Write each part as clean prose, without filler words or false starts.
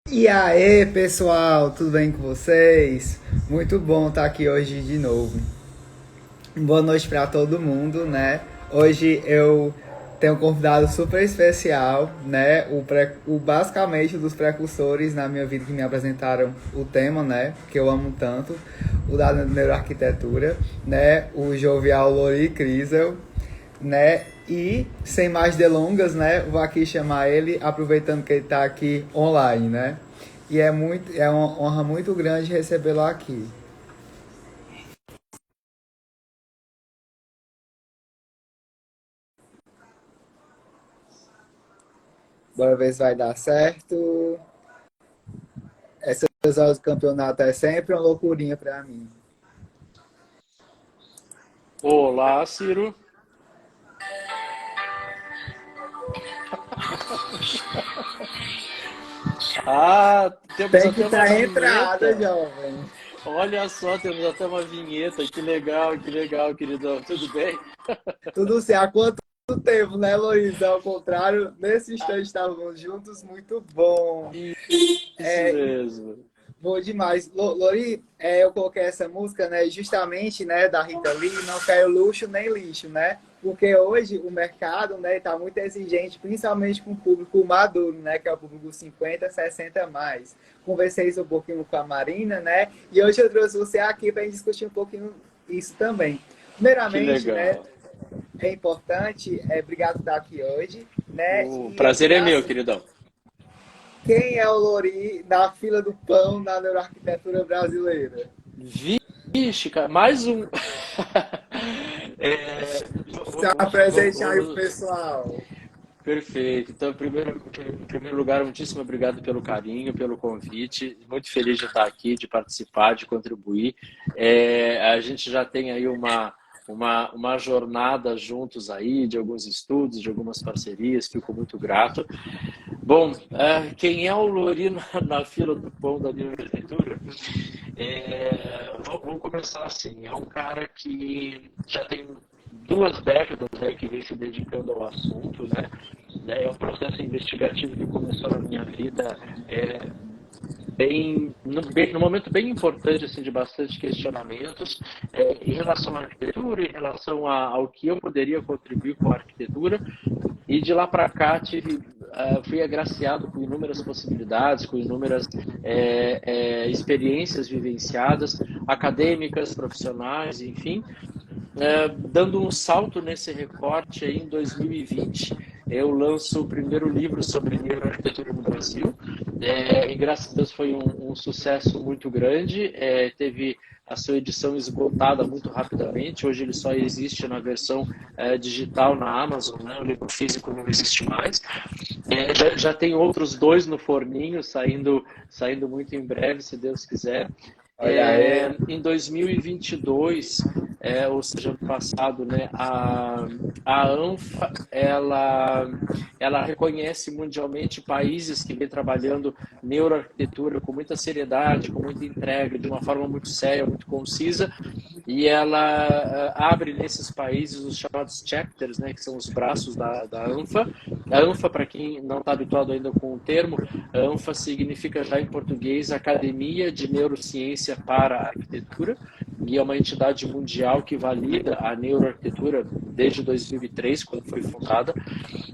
E aí, pessoal, tudo bem com vocês? Muito bom estar aqui hoje de novo. Boa noite para todo mundo, né? Hoje eu tenho um convidado super especial, né? Basicamente um dos precursores na minha vida que me apresentaram o tema, né? Que eu amo tanto, o da neuroarquitetura, né? O jovial Lori Crisel, né? E sem mais delongas, né? Vou aqui chamar ele, aproveitando que ele está aqui online, né? E é uma honra muito grande recebê-lo aqui. Bora ver se vai dar certo. Essas horas do campeonato é sempre uma loucurinha para mim. Olá, Ciro. Ah, temos Tem que até uma estar entrada, vinheta. jovem. Olha só, temos até uma vinheta. Que legal, queridão. Tudo bem? Tudo certo. Há quanto tempo, né, Luísa? Ao contrário, nesse instante estávamos juntos, muito bom. Isso É, mesmo. Boa demais. Lori, eu coloquei essa música, né, justamente, né, da Rita Lee, não quero luxo nem lixo, né? Porque hoje o mercado, né, está muito exigente, principalmente com o público maduro, né, que é o público 50, 60 mais. Conversei isso um pouquinho com a Marina, né? E hoje eu trouxe você aqui para discutir um pouquinho isso também. Que Primeiramente, né, legal. é importante, obrigado por estar aqui hoje, né? O E prazer é entrar meu, assim, queridão. quem é o Lori na fila do pão na neuroarquitetura brasileira? Vixe, cara, mais um. Se apresente aí o pessoal. Perfeito. Então, em primeiro lugar, muitíssimo obrigado pelo carinho, pelo convite. Muito feliz de estar aqui, de participar, de contribuir. A gente já tem aí uma jornada juntos aí, de alguns estudos, de algumas parcerias. Fico muito grato. Bom, quem é o Lori na fila do pão da minha prefeitura? Vamos começar assim. É um cara que já tem 2 décadas aí que vem se dedicando ao assunto, né? É um processo investigativo que começou na minha vida num momento bem importante, assim, de bastante questionamentos em relação à arquitetura, em relação ao que eu poderia contribuir com a arquitetura. E de lá para cá fui agraciado com inúmeras possibilidades, com inúmeras experiências vivenciadas, acadêmicas, profissionais, enfim, dando um salto nesse recorte aí em 2020. Eu lanço o primeiro livro sobre neuroarquitetura no Brasil, e graças a Deus foi um sucesso muito grande, teve a sua edição esgotada muito rapidamente. Hoje ele só existe na versão digital na Amazon, né? O livro físico não existe mais. Já tem outros 2 no forninho, saindo muito em breve, se Deus quiser. Olha aí. Em 2022, ou seja, ano passado, né, a ANFA ela reconhece mundialmente países que vêm trabalhando neuroarquitetura com muita seriedade, com muita entrega, de uma forma muito séria, muito concisa, e ela abre nesses países os chamados chapters, né, que são os braços da ANFA. A ANFA, para quem não está habituado ainda com o termo, a ANFA significa já em português Academia de Neurociência para a Arquitetura, e é uma entidade mundial que valida a neuroarquitetura desde 2003, quando foi fundada,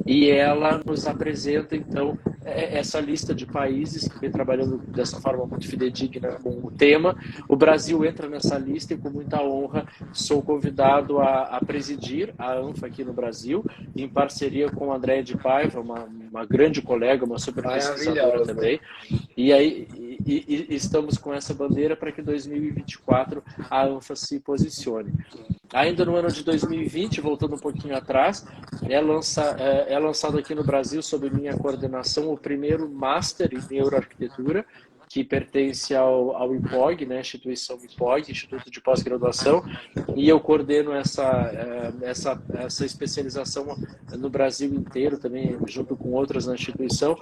e ela nos apresenta, então, essa lista de países que vem trabalhando dessa forma muito fidedigna com o tema. O Brasil entra nessa lista e, com muita honra, sou convidado a presidir a ANFA aqui no Brasil, em parceria com a Andréa de Paiva, uma grande colega, uma super pesquisadora Maravilhosa. também. E aí estamos com essa bandeira para que 2024 a ANFA se posicione. Ainda no ano de 2020, voltando um pouquinho atrás, é lançado aqui no Brasil, sob minha coordenação, o primeiro Master em Neuroarquitetura, que pertence ao IPOG, né, instituição IPOG, Instituto de Pós-Graduação, e eu coordeno essa especialização no Brasil inteiro, também junto com outras na instituição.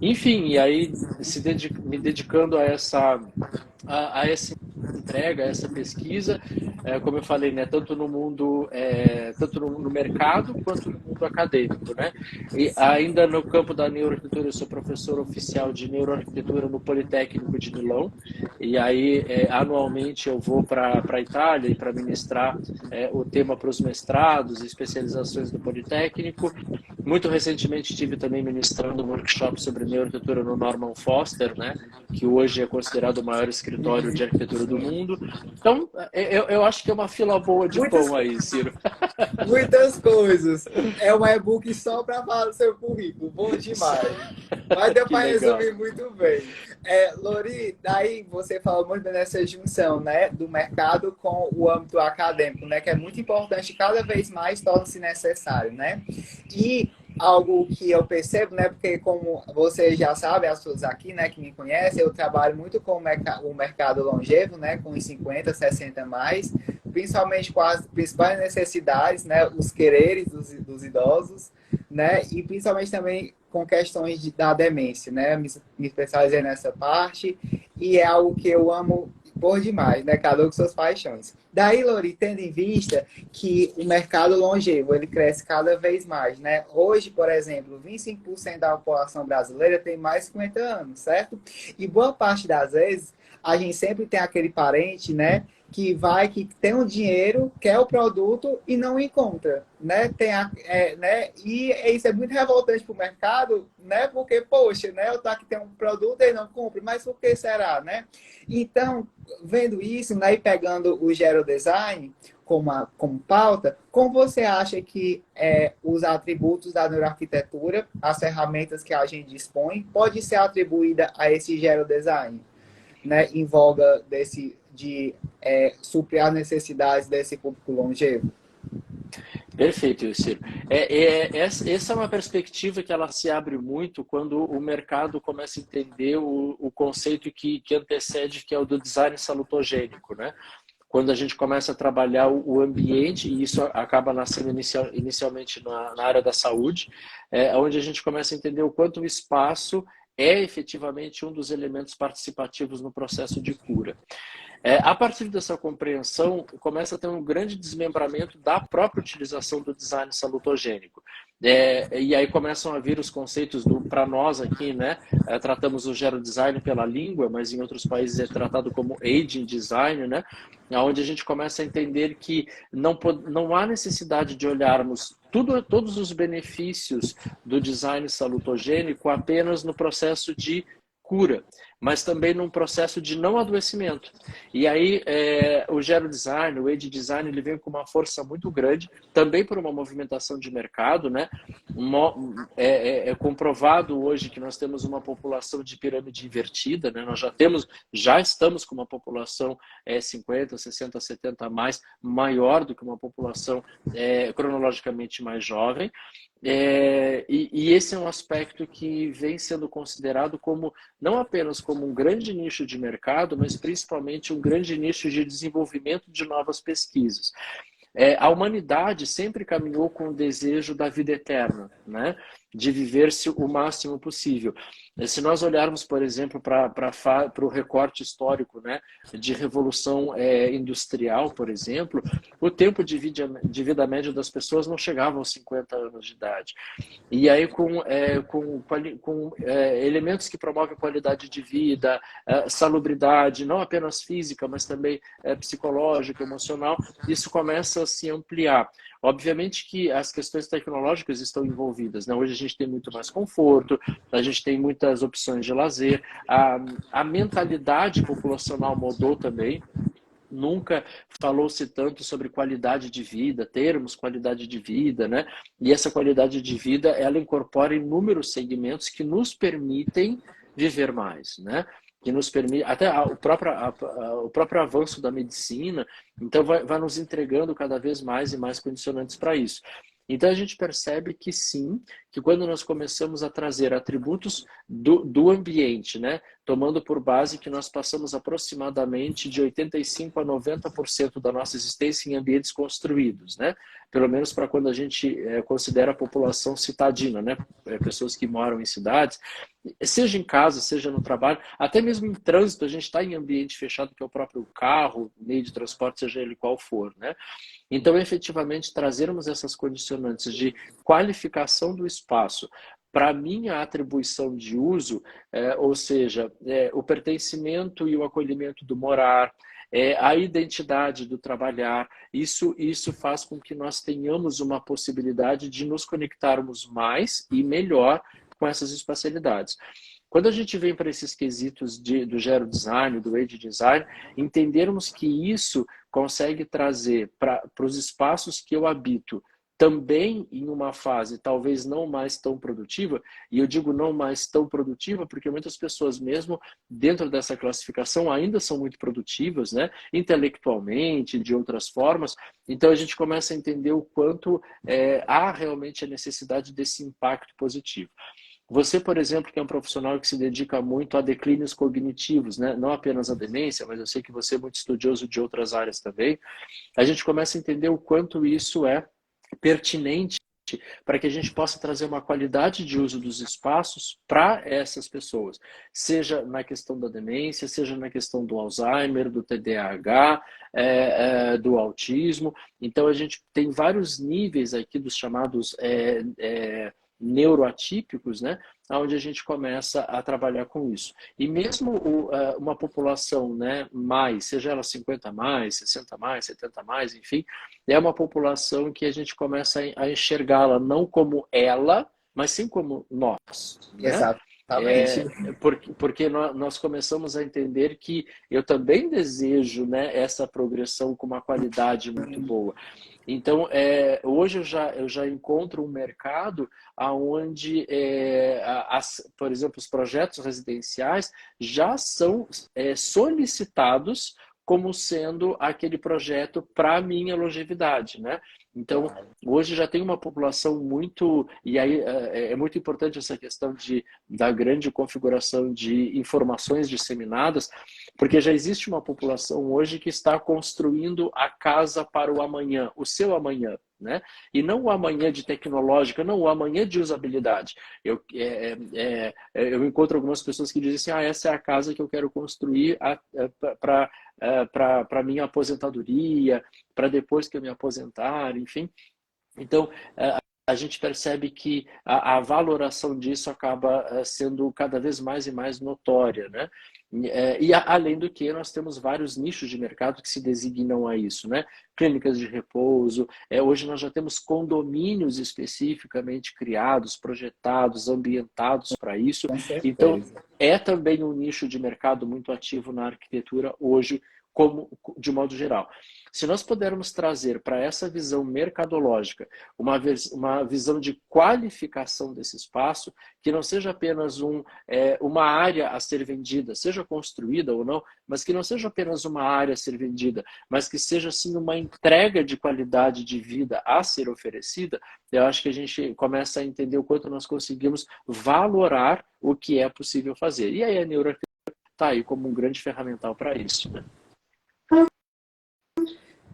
Enfim, e aí me dedicando a esse entrega, essa pesquisa, como eu falei, né, tanto no mundo, tanto no mercado quanto no mundo acadêmico, né? E ainda no campo da neuroarquitetura, eu sou professor oficial de neuroarquitetura no Politécnico de Milão, e aí anualmente eu vou para a Itália e para ministrar o tema para os mestrados e especializações do Politécnico. Muito recentemente estive também ministrando um workshop sobre neuroarquitetura no Norman Foster, né, que hoje é considerado o maior escritório de arquitetura do mundo. Então, eu acho que é uma fila boa de Muitas, pão aí, Ciro. muitas coisas. É um e-book só para falar do seu currículo. Bom demais. Mas deu Que para legal. resumir muito bem. Lori, daí você falou muito nessa junção, né, do mercado com o âmbito acadêmico, né, que é muito importante, cada vez mais torna-se necessário, né? E algo que eu percebo, né, porque como você já sabe, as pessoas aqui, né, que me conhecem, eu trabalho muito com o mercado longevo, né, com os 50, 60 mais, principalmente com as principais necessidades, né, os quereres dos idosos, né, e principalmente também com questões da demência, né, me especializei nessa parte e é algo que eu amo por demais, né, cada um com suas paixões. Daí, Lori, tendo em vista que o mercado longevo ele cresce cada vez mais, né? Hoje, por exemplo, 25% da população brasileira tem mais de 50 anos, certo? E boa parte das vezes a gente sempre tem aquele parente, né, que tem o dinheiro, quer o produto e não encontra, né? Né? E isso é muito revoltante para o mercado, né? Porque, poxa, né? Eu tô aqui tem um produto e não compro, mas por que será, né? Então, vendo isso, né, e pegando o Gero Design como pauta, como você acha que os atributos da neuroarquitetura, as ferramentas que a gente dispõe, pode ser atribuída a esse Gero Design, né, em voga de suprir as necessidades desse público longevo? Perfeito, Ciro. Essa é uma perspectiva que ela se abre muito quando o mercado começa a entender o conceito que antecede, que é o do design salutogênico, né? Quando a gente começa a trabalhar o ambiente, e isso acaba nascendo inicialmente na área da saúde, onde a gente começa a entender o quanto o espaço é efetivamente um dos elementos participativos no processo de cura. A partir dessa compreensão, começa a ter um grande desmembramento da própria utilização do design salutogênico. E aí começam a vir os conceitos para nós aqui, né? Tratamos o Gero Design pela língua, mas em outros países é tratado como Aging Design, né? Onde a gente começa a entender que não há necessidade de olharmos todos os benefícios do design salutogênico apenas no processo de cura, mas também num processo de não adoecimento. E aí o Gero Design, o Age Design, ele vem com uma força muito grande, também por uma movimentação de mercado, né? É comprovado hoje que nós temos uma população de pirâmide invertida, né? Nós já estamos com uma população 50, 60, 70 a mais, maior do que uma população cronologicamente mais jovem. E esse é um aspecto que vem sendo considerado como não apenas como um grande nicho de mercado, mas principalmente um grande nicho de desenvolvimento de novas pesquisas. A humanidade sempre caminhou com o desejo da vida eterna, né? De viver-se o máximo possível. Se nós olharmos, por exemplo, para o recorte histórico, né, de revolução industrial, por exemplo, o tempo de vida médio das pessoas não chegava aos 50 anos de idade. E aí com elementos que promovem qualidade de vida, salubridade, não apenas física, mas também psicológica, emocional, isso começa a se ampliar. Obviamente que as questões tecnológicas estão envolvidas, né? Hoje a gente tem muito mais conforto, a gente tem muitas opções de lazer, a mentalidade populacional mudou também. Nunca falou-se tanto sobre qualidade de vida, termos qualidade de vida, né? E essa qualidade de vida, ela incorpora inúmeros segmentos que nos permitem viver mais, né? Que nos permite, até o próprio avanço da medicina, então vai nos entregando cada vez mais e mais condicionantes para isso. Então a gente percebe que sim, que quando nós começamos a trazer atributos do ambiente, né, tomando por base que nós passamos aproximadamente de 85% a 90% da nossa existência em ambientes construídos, né? Pelo menos para quando a gente considera a população citadina, né? Pessoas que moram em cidades, seja em casa, seja no trabalho, até mesmo em trânsito, a gente está em ambiente fechado, que é o próprio carro, meio de transporte, seja ele qual for, né? Então, efetivamente, trazermos essas condicionantes de qualificação do espaço para a minha atribuição de uso, ou seja, o pertencimento e o acolhimento do morar, a identidade do trabalhar, isso faz com que nós tenhamos uma possibilidade de nos conectarmos mais e melhor com essas espacialidades. Quando a gente vem para esses quesitos do Gero Design, do Age Design, entendermos que isso consegue trazer para os espaços que eu habito também em uma fase talvez não mais tão produtiva, e eu digo não mais tão produtiva porque muitas pessoas mesmo dentro dessa classificação ainda são muito produtivas, né? Intelectualmente, de outras formas, então a gente começa a entender o quanto há realmente a necessidade desse impacto positivo. Você, por exemplo, que é um profissional que se dedica muito a declínios cognitivos, né? Não apenas a demência, mas eu sei que você é muito estudioso de outras áreas também, a gente começa a entender o quanto isso é pertinente para que a gente possa trazer uma qualidade de uso dos espaços para essas pessoas, seja na questão da demência, seja na questão do Alzheimer, do TDAH, do autismo. Então a gente tem vários níveis aqui dos chamados neuroatípicos, né, onde a gente começa a trabalhar com isso. E mesmo uma população, né, mais, seja ela 50 mais, 60 mais, 70 mais, enfim, é uma população que a gente começa a enxergá-la não como ela, mas sim como nós, né? Exatamente. Porque nós começamos a entender que eu também desejo, né, essa progressão com uma qualidade muito boa. Então, hoje eu já encontro um mercado onde, por exemplo, os projetos residenciais já são solicitados como sendo aquele projeto para a minha longevidade, né? Então, hoje já tem uma população muito... E aí é muito importante essa questão da grande configuração de informações disseminadas, porque já existe uma população hoje que está construindo a casa para o amanhã, o seu amanhã, né? E não o amanhã de tecnológica, não o amanhã de usabilidade. Eu encontro algumas pessoas que dizem assim, essa é a casa que eu quero construir para minha aposentadoria, para depois que eu me aposentar, enfim. Então, a gente percebe que a valoração disso acaba sendo cada vez mais e mais notória, né? E além do que, nós temos vários nichos de mercado que se designam a isso, né? Clínicas de repouso, hoje nós já temos condomínios especificamente criados, projetados, ambientados para isso. Com certeza. Então, é também um nicho de mercado muito ativo na arquitetura hoje, de modo geral. Se nós pudermos trazer para essa visão mercadológica uma visão de qualificação desse espaço, que não seja apenas uma área a ser vendida, seja construída ou não, mas que não seja apenas uma área a ser vendida, mas que seja sim uma entrega de qualidade de vida a ser oferecida, eu acho que a gente começa a entender o quanto nós conseguimos valorar o que é possível fazer. E aí a neuroarquitetura está aí como um grande ferramental para isso, né?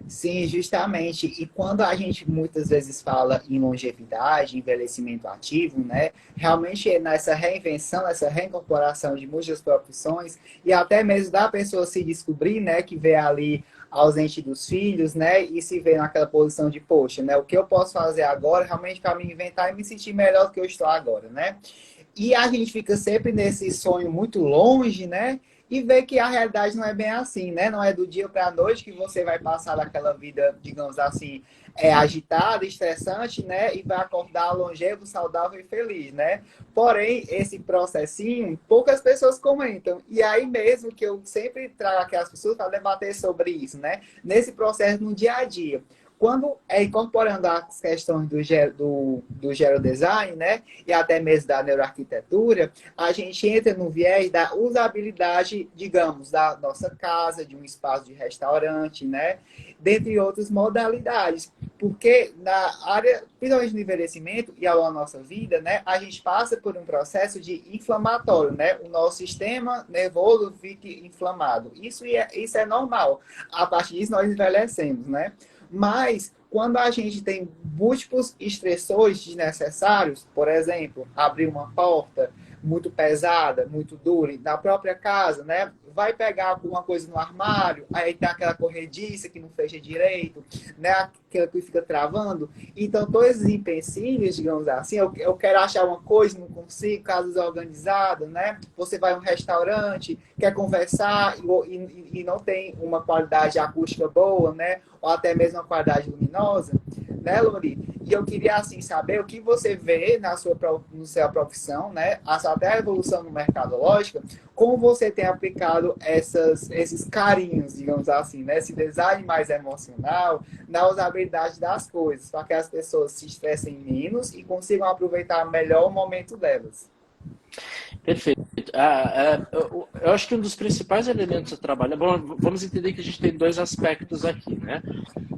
Sim, justamente. E quando a gente muitas vezes fala em longevidade, envelhecimento ativo, né? Realmente é nessa reinvenção, essa reincorporação de muitas profissões e até mesmo da pessoa se descobrir, né? Que vê ali ausente dos filhos, né? E se vê naquela posição de, poxa, né? O que eu posso fazer agora realmente para me inventar e me sentir melhor do que eu estou agora, né? E a gente fica sempre nesse sonho muito longe, né? E ver que a realidade não é bem assim, né? Não é do dia para a noite que você vai passar daquela vida, digamos assim, agitada, estressante, né? E vai acordar longevo, saudável e feliz, né? Porém, esse processinho, poucas pessoas comentam. E aí mesmo que eu sempre trago aqui as pessoas para debater sobre isso, né? Nesse processo no dia a dia. Quando incorporando as questões do gerodesign, né, e até mesmo da neuroarquitetura, a gente entra no viés da usabilidade, digamos, da nossa casa, de um espaço de restaurante, né, dentre outras modalidades. Porque na área, principalmente no envelhecimento e ao longo da nossa vida, né, a gente passa por um processo de inflamatório, né? O nosso sistema nervoso fica inflamado. Isso é normal. A partir disso, nós envelhecemos, né? Mas, quando a gente tem múltiplos estressores desnecessários, por exemplo, abrir uma porta muito pesada, muito dura, na própria casa, né? Vai pegar alguma coisa no armário, aí tem aquela corrediça que não fecha direito, né? Aquela que fica travando. Então, todos esses empecilhos, digamos assim, eu quero achar uma coisa, não consigo, casa desorganizada, né? Você vai a um restaurante, quer conversar e não tem uma qualidade acústica boa, né? Ou até mesmo uma qualidade luminosa, né, Lori? E eu queria, assim, saber o que você vê na sua profissão, né? Até a evolução no mercadológica, como você tem aplicado esses carinhos, digamos assim, né? Esse design mais emocional na usabilidade das coisas, para que as pessoas se estressem menos e consigam aproveitar melhor o momento delas. Perfeito. Eu acho que um dos principais elementos do trabalho, bom, vamos entender que a gente tem dois aspectos aqui, né?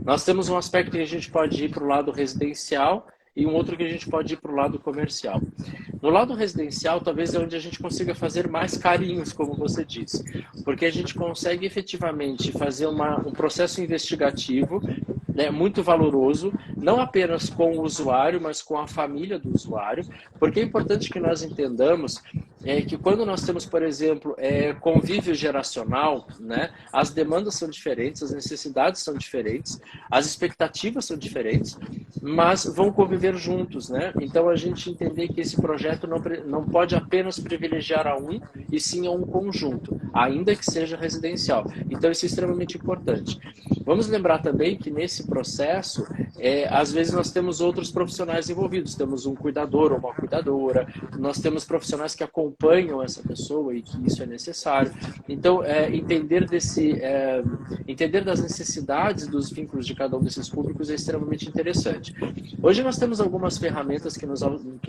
Nós temos um aspecto que a gente pode ir para o lado residencial e um outro que a gente pode ir para o lado comercial. No lado residencial, talvez é onde a gente consiga fazer mais carinhos, como você disse, porque a gente consegue efetivamente fazer um processo investigativo, né, muito valoroso, não apenas com o usuário, mas com a família do usuário, porque é importante que nós entendamos que quando nós temos, por exemplo, convívio geracional, né, as demandas são diferentes, as necessidades são diferentes, as expectativas são diferentes, mas vão conviver juntos, né? Então a gente entender que esse projeto não pode apenas privilegiar a um, e sim a um conjunto, ainda que seja residencial. Então isso é extremamente importante. Vamos lembrar também que nesse processo, às vezes nós temos outros profissionais envolvidos, temos um cuidador ou uma cuidadora, nós temos profissionais que acompanham essa pessoa e que isso é necessário. Então, entender das necessidades dos vínculos de cada um desses públicos é extremamente interessante. Hoje nós temos algumas ferramentas que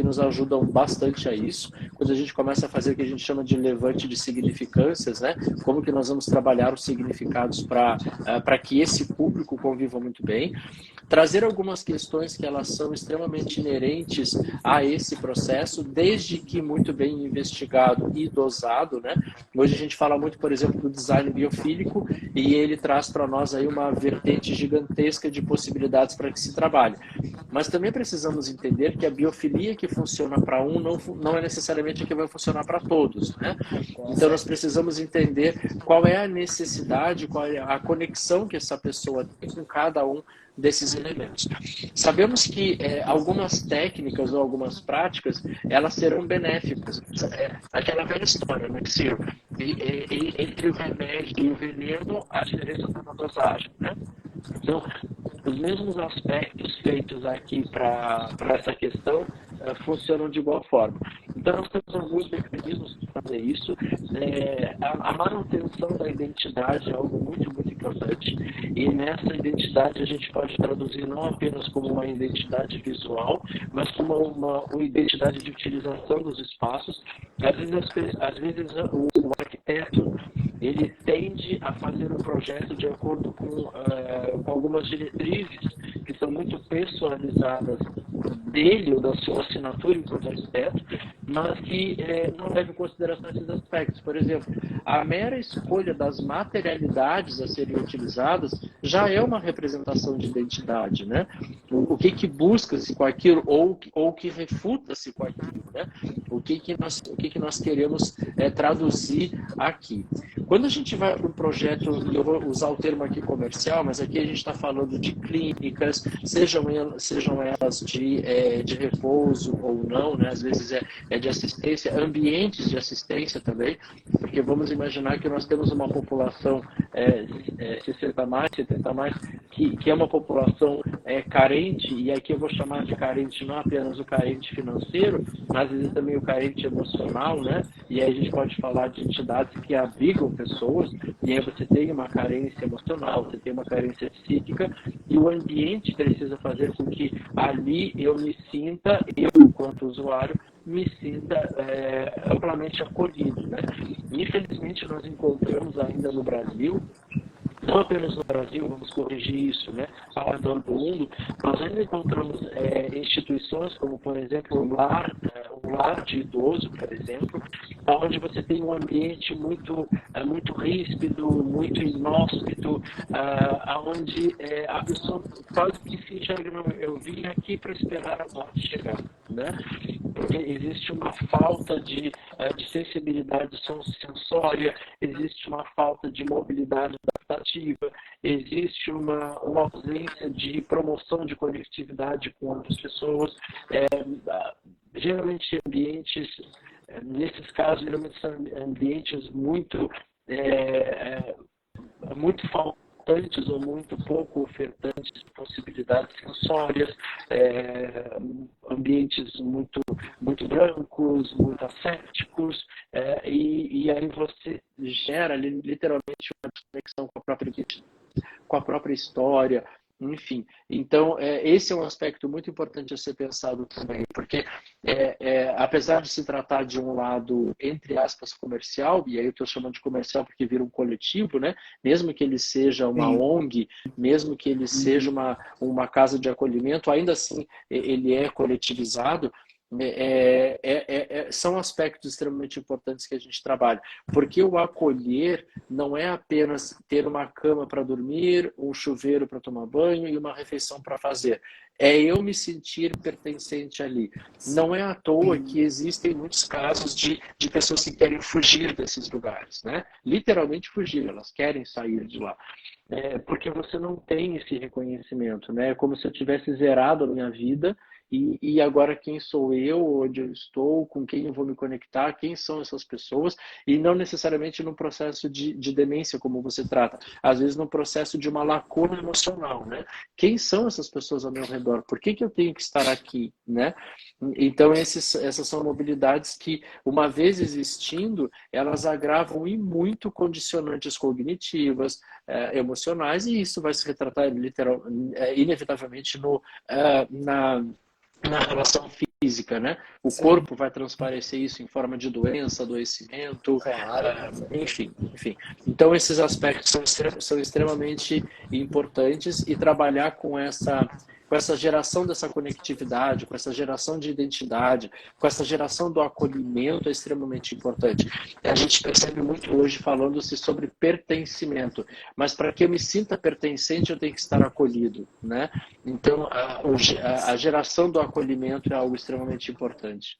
nos ajudam bastante a isso, quando a gente começa a fazer o que a gente chama de levante de significâncias, né? Como que nós vamos trabalhar os significados para que esse público conviva muito bem, trazer algumas questões que elas são extremamente inerentes a esse processo, desde que muito bem investigado e dosado, né? Hoje a gente fala muito, por exemplo, do design biofílico e ele traz para nós aí uma vertente gigantesca de possibilidades para que se trabalhe. Mas também precisamos entender que a biofilia que funciona para um não é necessariamente a que vai funcionar para todos, né? Então nós precisamos entender qual é a necessidade, qual é a conexão que essa pessoa tem com cada um desses elementos. Sabemos que algumas técnicas ou algumas práticas, elas serão benéficas. Aquela velha história, né, Ciro? Entre o remédio e o veneno, a diferença está na dosagem, né? Então, os mesmos aspectos feitos aqui para essa questão funcionam de igual forma. Então, nós temos alguns mecanismos para fazer isso. A manutenção da identidade é algo muito, muito importante. E nessa identidade a gente pode traduzir não apenas como uma identidade visual, mas como uma identidade de utilização dos espaços. Às vezes o arquiteto ele tende a fazer um projeto de acordo com algumas diretrizes que são muito personalizadas dele ou da sua assinatura enquanto arquiteto, mas que não leva em consideração esses aspectos. Por exemplo, a mera escolha das materialidades a serem utilizadas já é uma representação de identidade, né? O que busca-se com aquilo ou o que refuta-se com aquilo, né? O que nós queremos traduzir aqui. Quando a gente vai para um projeto, e eu vou usar o termo aqui comercial, mas aqui a gente está falando de clínicas, sejam elas de repouso ou não, né? Às vezes é de assistência, ambientes de assistência também, porque vamos imaginar que nós temos uma população 60 mais, 70 mais, que é uma população carente, e aqui eu vou chamar de carente não apenas o carente financeiro, mas às vezes também o carente emocional, né? E aí a gente pode falar de entidades que abrigam pessoas, e aí você tem uma carência emocional, você tem uma carência psíquica, e o ambiente precisa fazer com que ali eu enquanto usuário, me sinta amplamente acolhido, né? Infelizmente, nós encontramos ainda no Brasil não apenas no Brasil, vamos corrigir isso, né, ao redor do mundo, nós ainda encontramos instituições como, por exemplo, um lar de idoso, por exemplo, onde você tem um ambiente muito ríspido, muito inóspito, onde a pessoa quase que se enxerga, eu vim aqui para esperar a morte chegar, né? Porque existe uma falta de sensibilidade sensória, existe uma falta de mobilidade adaptativa, existe uma ausência de promoção de conectividade com outras pessoas, geralmente ambientes, nesses casos, geralmente são ambientes muito faltantes ou muito pouco ofertantes de possibilidades sensórias, ambientes muito brancos, muito assépticos, e aí você gera literalmente uma desconexão com a própria história, enfim. Então, esse é um aspecto muito importante a ser pensado também, porque apesar de se tratar de um lado, entre aspas, comercial, e aí eu estou chamando de comercial porque vira um coletivo, né? Mesmo que ele seja uma Sim. ONG, mesmo que ele seja uma casa de acolhimento, ainda assim ele é coletivizado. São aspectos extremamente importantes que a gente trabalha, porque o acolher não é apenas ter uma cama para dormir, um chuveiro para tomar banho e uma refeição para fazer. É eu me sentir pertencente ali. Não é à toa que existem muitos casos de pessoas que querem fugir desses lugares, né? Literalmente fugir, elas querem sair de lá. Porque você não tem esse reconhecimento, né? É como se eu tivesse zerado a minha vida e agora quem sou eu, onde eu estou, com quem eu vou me conectar, quem são essas pessoas, e não necessariamente num processo de demência, como você trata, às vezes num processo de uma lacuna emocional, né? Quem são essas pessoas ao meu redor? Por que eu tenho que estar aqui, né? Então essas são mobilidades que, uma vez existindo, elas agravam e muito condicionantes cognitivas, emocionais, e isso vai se retratar inevitavelmente na relação física, né? O Sim, corpo vai transparecer isso em forma de doença, adoecimento, claro. enfim. Então, esses aspectos são extremamente importantes, e trabalhar com essa geração dessa conectividade, com essa geração de identidade, com essa geração do acolhimento é extremamente importante. A gente percebe muito hoje falando-se sobre pertencimento, mas para que eu me sinta pertencente, eu tenho que estar acolhido, né? Então, a geração do acolhimento é algo extremamente importante.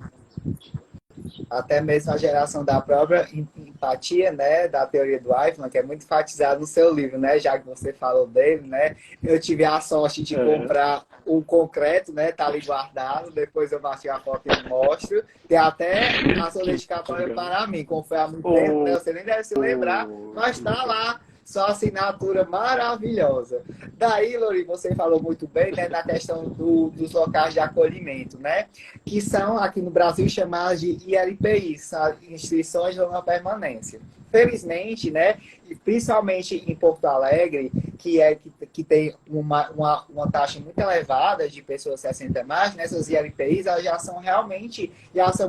Até mesmo a geração da própria empatia, né, da teoria do Eichmann, que é muito enfatizado no seu livro, né, já que você falou dele, né, eu tive a sorte de comprar um concreto, né, tá ali guardado, depois eu bati a foto e mostro, tem até a sua dedicatória para mim, como foi há muito tempo, né, você nem deve se lembrar, mas tá lá, sua assinatura maravilhosa. Daí, Lori, você falou muito bem, né, na questão dos locais de acolhimento, né, que são aqui no Brasil chamadas de ILPIs, são instituições de longa permanência. Felizmente, né, e principalmente em Porto Alegre, que tem uma taxa muito elevada de pessoas 60 a mais, né, essas ILPIs elas já são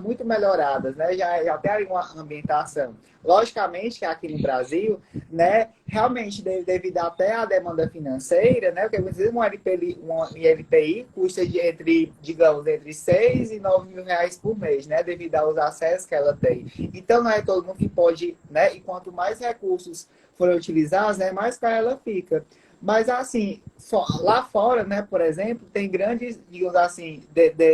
muito melhoradas, né, já tem uma ambientação. Logicamente que aqui no Brasil, né, realmente devido até à demanda financeira, né, porque uma ILPI custa digamos, entre 6 e 9 mil reais por mês, né, devido aos acessos que ela tem. Então não é todo mundo que pode, né, e quanto mais recursos forem utilizados, né, mais cara ela fica. Mas, assim, lá fora, né, por exemplo, tem grandes, digamos assim,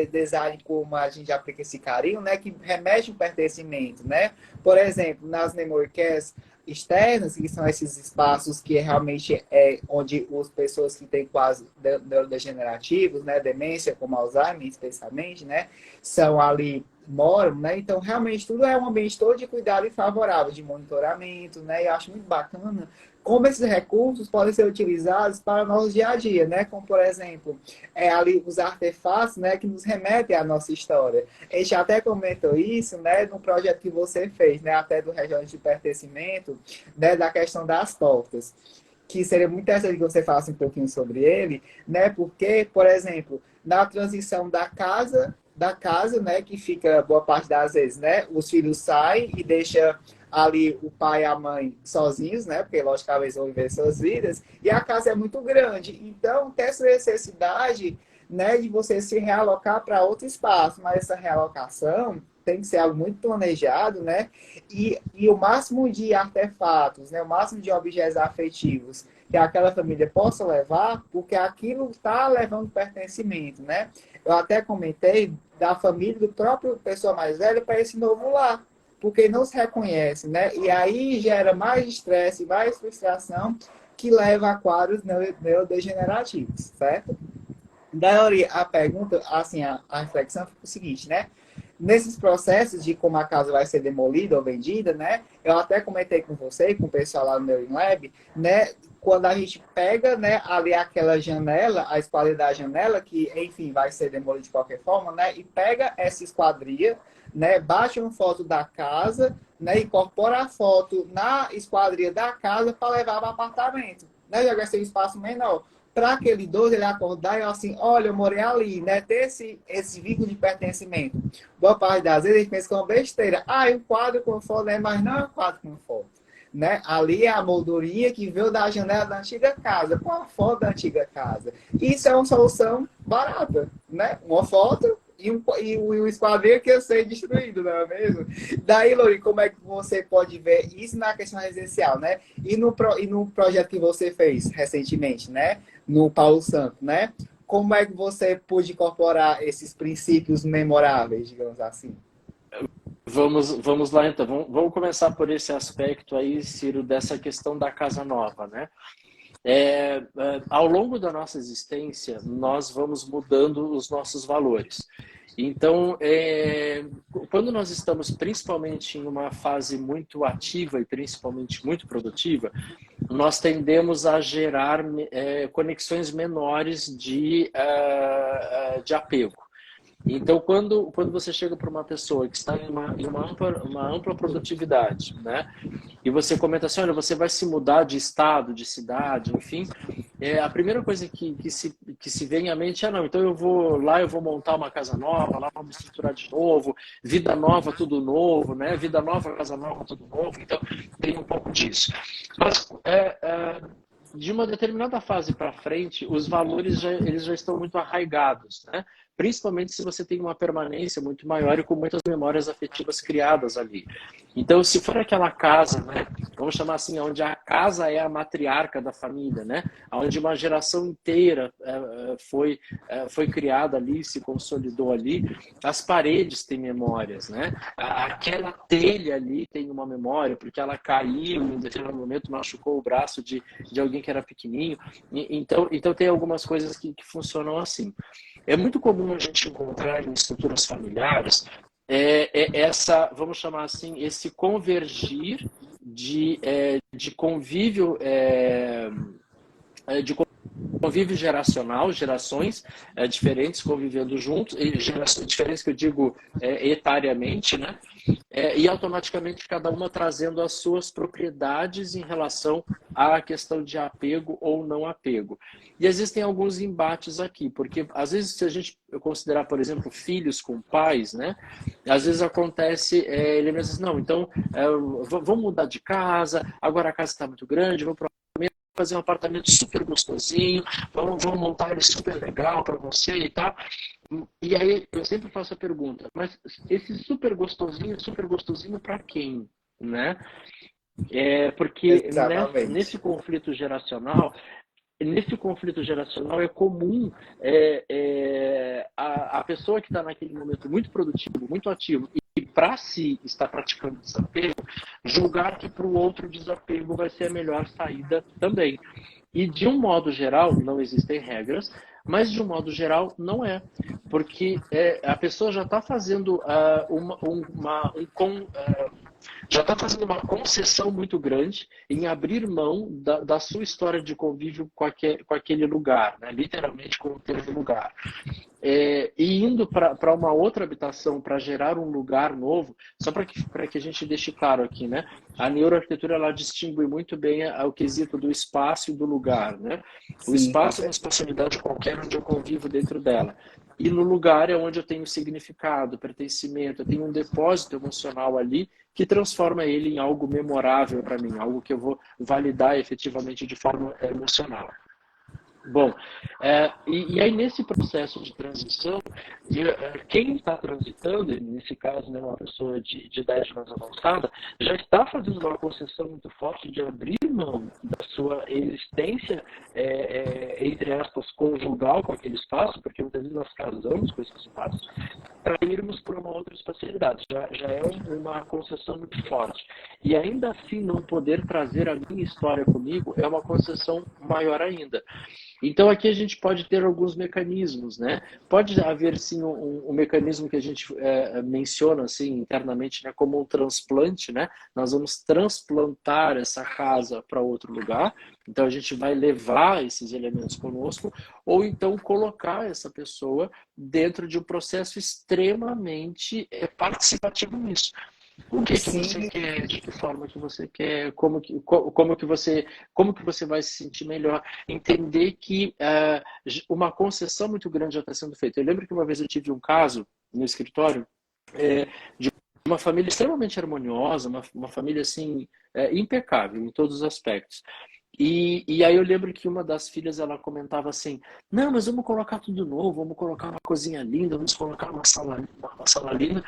design como a gente aplica esse carinho, né, que remete ao pertencimento, né? Por exemplo, nas memory cares externas, que são esses espaços que realmente é onde as pessoas que têm quase neurodegenerativos, né, demência, como Alzheimer, especialmente, né, são ali moram, né? Então, realmente, tudo é um ambiente todo de cuidado e favorável, de monitoramento, né? E eu acho muito bacana como esses recursos podem ser utilizados para o nosso dia a dia, né? Como, por exemplo, ali os artefatos, né, que nos remetem à nossa história. A gente até comentou isso, né, no projeto que você fez, né, até do região de pertencimento, né, da questão das portas, que seria muito interessante que você falasse um pouquinho sobre ele, né, porque, por exemplo, na transição da casa, né, que fica boa parte das vezes, né, os filhos saem e deixa ali o pai e a mãe sozinhos, né? Porque, logicamente, eles vão viver suas vidas, e a casa é muito grande. Então, tem essa necessidade, né, de você se realocar para outro espaço, mas essa realocação tem que ser algo muito planejado, né? E o máximo de artefatos, né? O máximo de objetos afetivos que aquela família possa levar, porque aquilo está levando pertencimento, né? Eu até comentei da família do próprio pessoa mais velha para esse novo lar, porque não se reconhece, né? E aí gera mais estresse, mais frustração, que leva a quadros neurodegenerativos, certo? Daí a pergunta, assim, a reflexão fica o seguinte, né? Nesses processos de como a casa vai ser demolida ou vendida, né? Eu até comentei com você, com o pessoal lá no meu Lab, né? Quando a gente pega, né, ali aquela janela, a esquadria da janela, que, enfim, vai ser demolida de qualquer forma, né? E pega essa esquadria, né? Baixa uma foto da casa, né? Incorpora a foto na esquadria da casa para levar para o apartamento, né? Já vai ser um espaço menor para aquele idoso ele acordar e assim, olha, eu morei ali, né? Ter esse vínculo de pertencimento. Boa parte das vezes a gente pensa que é uma besteira. Ah, e um quadro com foto, né? Mas não é um quadro com foto. Né? Ali é a moldurinha que veio da janela da antiga casa, com a foto da antiga casa. Isso é uma solução barata, né? Uma foto e o esquadrinho que ia ser destruído, não é mesmo? Daí, Lori, como é que você pode ver isso na questão residencial, né? E no projeto que você fez recentemente, né? No Paulo Santo, né? Como é que você pôde incorporar esses princípios memoráveis, digamos assim? Vamos lá então. Vamos começar por esse aspecto aí, Ciro, dessa questão da casa nova, né? Ao longo da nossa existência, nós vamos mudando os nossos valores. Então, quando nós estamos principalmente em uma fase muito ativa e principalmente muito produtiva, nós tendemos a gerar conexões menores de apego. Então, quando você chega para uma pessoa que está em uma ampla produtividade, né? E você comenta assim, olha, você vai se mudar de estado, de cidade, enfim, a primeira coisa que se vem à mente é, não, então eu vou montar uma casa nova, lá vamos estruturar de novo, vida nova, tudo novo, né? Vida nova, casa nova, tudo novo. Então, tem um pouco disso. Mas, de uma determinada fase para frente, os valores eles já estão muito arraigados, né? Principalmente se você tem uma permanência muito maior e com muitas memórias afetivas criadas ali. Então, se for aquela casa, né, vamos chamar assim, onde a casa é a matriarca da família, né, onde uma geração inteira foi criada ali, se consolidou ali, as paredes têm memórias, né? Aquela telha ali tem uma memória, porque ela caiu em um determinado momento, machucou o braço de alguém que era pequenininho. Então tem algumas coisas que funcionam assim. É muito comum a gente encontrar em estruturas familiares vamos chamar assim, esse convergir de convívio de convívio geracional, gerações diferentes convivendo juntos, e gerações diferentes que eu digo etariamente, né? E automaticamente cada uma trazendo as suas propriedades em relação à questão de apego ou não apego. E existem alguns embates aqui, porque às vezes se a gente considerar, por exemplo, filhos com pais, né? Às vezes acontece, ele mesmo diz, não, então vamos mudar de casa, agora a casa está muito grande, vamos fazer um apartamento super gostosinho, vamos montar ele super legal para você e tal. E aí eu sempre faço a pergunta, mas esse super gostosinho para quem, né? Porque Exatamente. nesse conflito geracional é comum a pessoa que está naquele momento muito produtivo, muito ativo, e para si está praticando desapego, julgar que para o outro desapego vai ser a melhor saída também. E de um modo geral, não existem regras, mas de um modo geral não é. Porque a pessoa já está fazendo já está fazendo uma concessão muito grande em abrir mão da sua história de convívio com aquele lugar, né? Literalmente com aquele lugar. e indo para uma outra habitação para gerar um lugar novo, só para que a gente deixe claro aqui, né? A neuroarquitetura ela distingue muito bem o quesito do espaço e do lugar, né? O Sim, com espaço é uma certeza. espaçalidade qualquer onde eu convivo dentro dela. E no lugar é onde eu tenho significado, pertencimento, eu tenho um depósito emocional ali que transforma ele em algo memorável para mim, algo que eu vou validar efetivamente de forma emocional. Bom, e aí nesse processo de transição, quem está transitando, nesse caso, né, uma pessoa de idade mais avançada, já está fazendo uma concessão muito forte de abrir mão da sua existência, entre aspas, conjugal com aquele espaço, porque muitas vezes nós casamos com esse espaço, para irmos para uma outra espacialidade. Já é uma concessão muito forte. E ainda assim, não poder trazer a minha história comigo é uma concessão maior ainda. Então aqui a gente pode ter alguns mecanismos, né? Pode haver sim um mecanismo que a gente menciona assim internamente, né, como um transplante, né? Nós vamos transplantar essa casa para outro lugar. Então a gente vai levar esses elementos conosco, ou então colocar essa pessoa dentro de um processo extremamente participativo nisso. O que você Sim, quer, de que forma que você quer, como que você vai se sentir melhor, entender que uma concessão muito grande já está sendo feita. Eu lembro que uma vez eu tive um caso no escritório de uma família extremamente harmoniosa, uma família assim impecável em todos os aspectos. E aí eu lembro que uma das filhas ela comentava assim: não, mas vamos colocar tudo novo, vamos colocar uma cozinha linda, vamos colocar uma sala linda.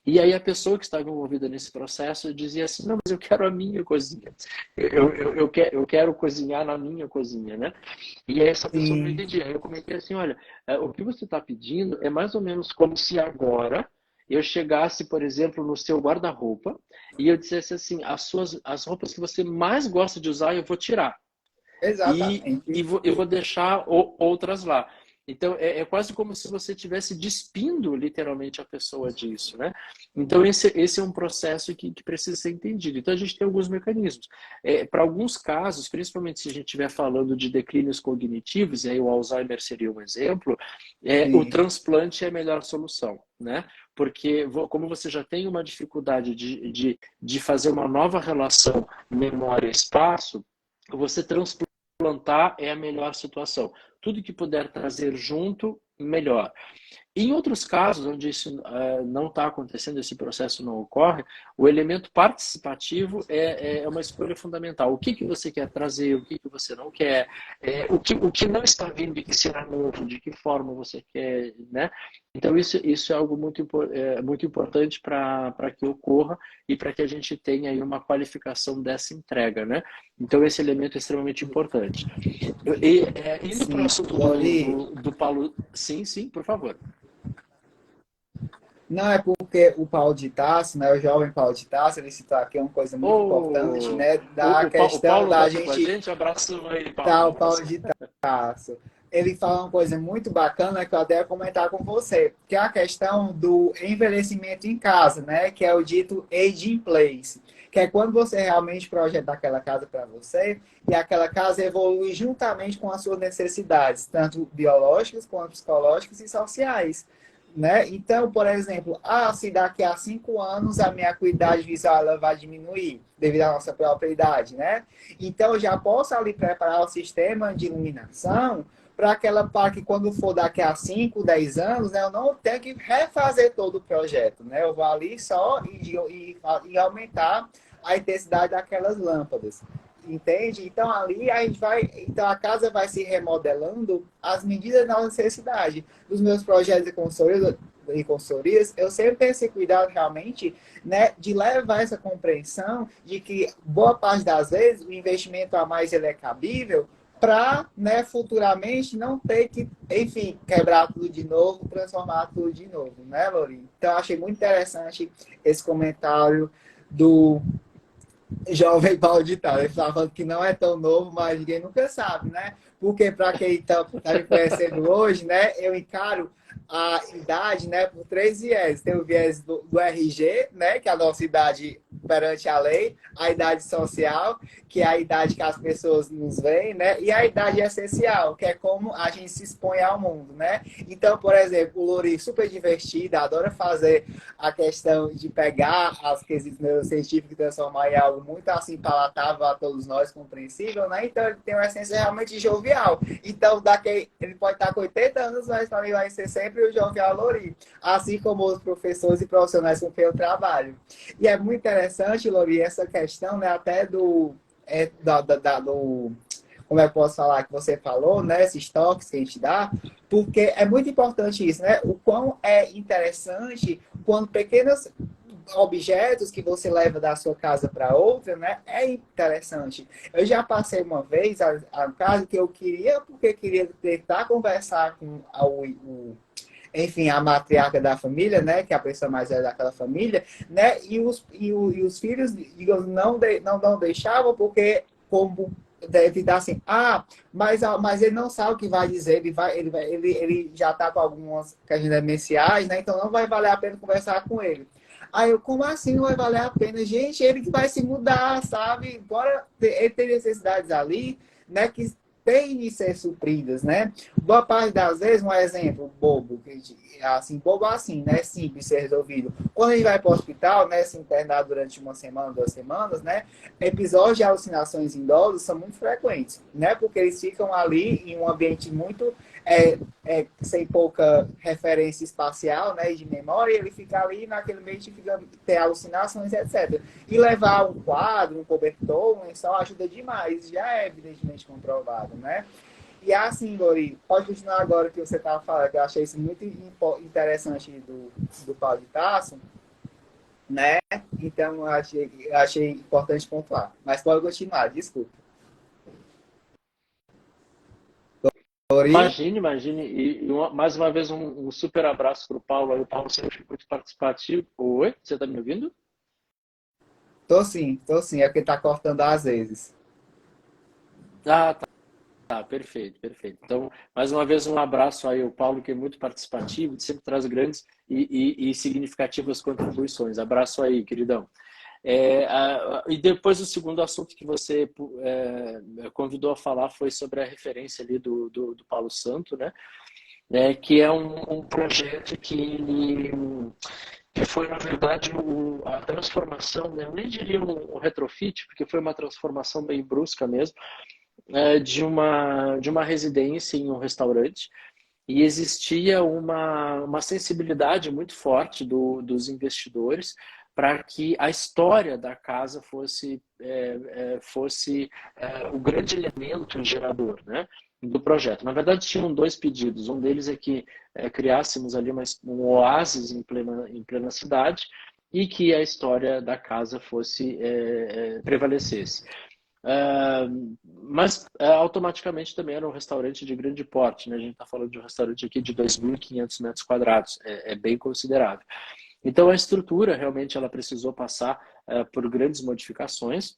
E aí a pessoa que estava envolvida nesse processo dizia assim: não, mas eu quero a minha cozinha, eu quero cozinhar na minha cozinha, né? E aí essa pessoa não sim, entendia. Aí eu comentei assim: olha, o que você está pedindo é mais ou menos como se agora eu chegasse, por exemplo, no seu guarda-roupa e eu dissesse assim: as roupas que você mais gosta de usar eu vou tirar exatamente. eu vou deixar outras lá. Então, é quase como se você estivesse despindo literalmente a pessoa disso, né? Então, esse é um processo que precisa ser entendido. Então, a gente tem alguns mecanismos. Para alguns casos, principalmente se a gente estiver falando de declínios cognitivos, e aí o Alzheimer seria um exemplo, o Sim, transplante é a melhor solução, né? Porque, como você já tem uma dificuldade de fazer uma nova relação memória-espaço, você plantar é a melhor situação. Tudo que puder trazer junto, melhor. Em outros casos, onde isso não está acontecendo, esse processo não ocorre, o elemento participativo é uma escolha fundamental. O que você quer trazer, o que você não quer, o que não está vindo e que será novo, de que forma você quer, né? Então, isso é algo muito importante para que ocorra e para que a gente tenha aí uma qualificação dessa entrega, né? Então, esse elemento é extremamente importante. Indo para o sim. assunto Lori, do Paulo. Sim, sim, por favor. não é porque o Paulo de Tarso, né, o jovem Paulo de Tarso, ele citou aqui uma coisa muito importante, O, né, da o questão Paulo tá da aqui com a gente gente. Abraço aí, tá, Paulo. o Paulo de Tarso. Ele fala uma coisa muito bacana que eu até ia comentar com você, que é a questão do envelhecimento em casa, né, que é o dito age in place, que é quando você realmente projeta aquela casa para você e aquela casa evolui juntamente com as suas necessidades, tanto biológicas quanto psicológicas e sociais. Né? Então, por exemplo, se daqui a 5 anos a minha acuidade visual ela vai diminuir devido à nossa própria idade, né? Então, eu já posso ali preparar o sistema de iluminação para aquela parte que quando for daqui a 5, 10 anos, né, eu não tenho que refazer todo o projeto, né? Eu vou ali só e aumentar a intensidade daquelas lâmpadas. Entende? Então ali a gente vai, então a casa vai se remodelando às medidas da necessidade. Dos meus projetos e consultorias, eu sempre tenho esse cuidado realmente, né, de levar essa compreensão de que boa parte das vezes o investimento a mais ele é cabível para, né, futuramente não ter que, enfim, quebrar tudo de novo, transformar tudo de novo, né, Lori? Então, achei muito interessante esse comentário do jovem Paulo de Tal. Ele estava falando que não é tão novo, mas ninguém nunca sabe, né? Porque para quem está me conhecendo hoje, né, eu encaro a idade, né, por três viés. Tem o viés do RG, né, que é a nossa idade perante a lei, a idade social, que é a idade que as pessoas nos veem, né, e a idade essencial, que é como a gente se expõe ao mundo, né. Então, por exemplo, o Lori, super divertida, adora fazer a questão de pegar as quesitos neurocientíficos e transformar em algo muito assim palatável a todos nós, compreensível, né. Então, ele tem uma essência realmente jovial. Então, daqui, ele pode estar com 80 anos, mas para mim vai ser sempre o Jovial Lori, assim como os professores e profissionais com quem eu trabalho. E é muito interessante, Lori, essa questão, né, até do como é que eu posso falar, que você falou, né, esses toques que a gente dá, porque é muito importante isso, né, o quão é interessante quando pequenos objetos que você leva da sua casa para outra, né? É interessante. Eu já passei uma vez a casa que eu queria, porque queria tentar conversar com enfim, a matriarca da família, né? Que é a pessoa mais velha daquela família, né? E os filhos, digamos, não deixavam, porque como deve dar assim, mas ele não sabe o que vai dizer, ele já está com algumas questões demenciais, né? Então não vai valer a pena conversar com ele. Aí eu, como assim não vai valer a pena? Gente, ele que vai se mudar, sabe? Bora, ele tem necessidades ali, né? Que tem de ser supridas, né? Boa parte das vezes, um exemplo bobo, assim, bobo assim, né? Simples de ser resolvido. Quando a gente vai para o hospital, né? Se internar durante uma semana, 2 semanas, né? Episódios de alucinações em idosos são muito frequentes, né? Porque eles ficam ali em um ambiente muito sem pouca referência espacial, né, de memória, ele fica ali naquele meio de ter alucinações, etc. E levar um quadro, um cobertor, um lençol ajuda demais, já é evidentemente comprovado, né? E assim, Lori, pode continuar agora o que você estava falando, que eu achei isso muito interessante do Paulo de Tarso, né? Então, eu achei importante pontuar. Mas pode continuar, desculpa. Lori? Imagine, imagine. Mais uma vez um super abraço para o Paulo. O Paulo sempre muito participativo. Oi, você está me ouvindo? Tô sim, é porque tá cortando às vezes. Ah, tá, perfeito, perfeito. Então, mais uma vez um abraço aí ao Paulo, que é muito participativo, sempre traz grandes e significativas contribuições. Abraço aí, queridão. E depois o segundo assunto que você convidou a falar foi sobre a referência ali do Paulo Santo, né? Que é um projeto que foi, na verdade, a transformação, né? Eu nem diria um retrofit, porque foi uma transformação bem brusca mesmo, de uma residência em um restaurante. E existia uma sensibilidade muito forte dos investidores para que a história da casa fosse o grande elemento gerador, né, do projeto. Na verdade, tinham dois pedidos. Um deles é que criássemos ali um oásis em plena cidade e que a história da casa prevalecesse. Mas automaticamente também era um restaurante de grande porte, né? A gente está falando de um restaurante aqui de 2.500 metros quadrados, é bem considerável. Então a estrutura realmente ela precisou passar por grandes modificações,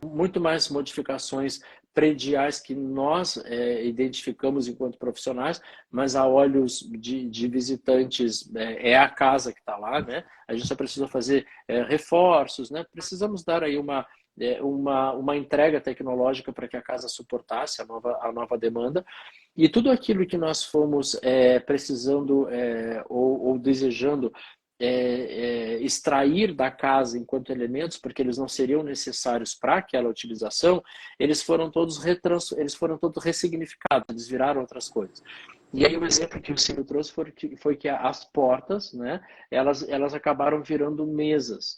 muito mais modificações prediais que nós identificamos enquanto profissionais, mas a olhos de visitantes é a casa que está lá, né? A gente só precisa fazer reforços, né? Precisamos dar aí uma entrega tecnológica para que a casa suportasse a nova demanda. E tudo aquilo que nós fomos precisando ou desejando extrair da casa enquanto elementos, porque eles não seriam necessários para aquela utilização, eles foram todos ressignificados, eles viraram outras coisas. E aí o exemplo que o Silvio trouxe foi que as portas, né, elas acabaram virando mesas.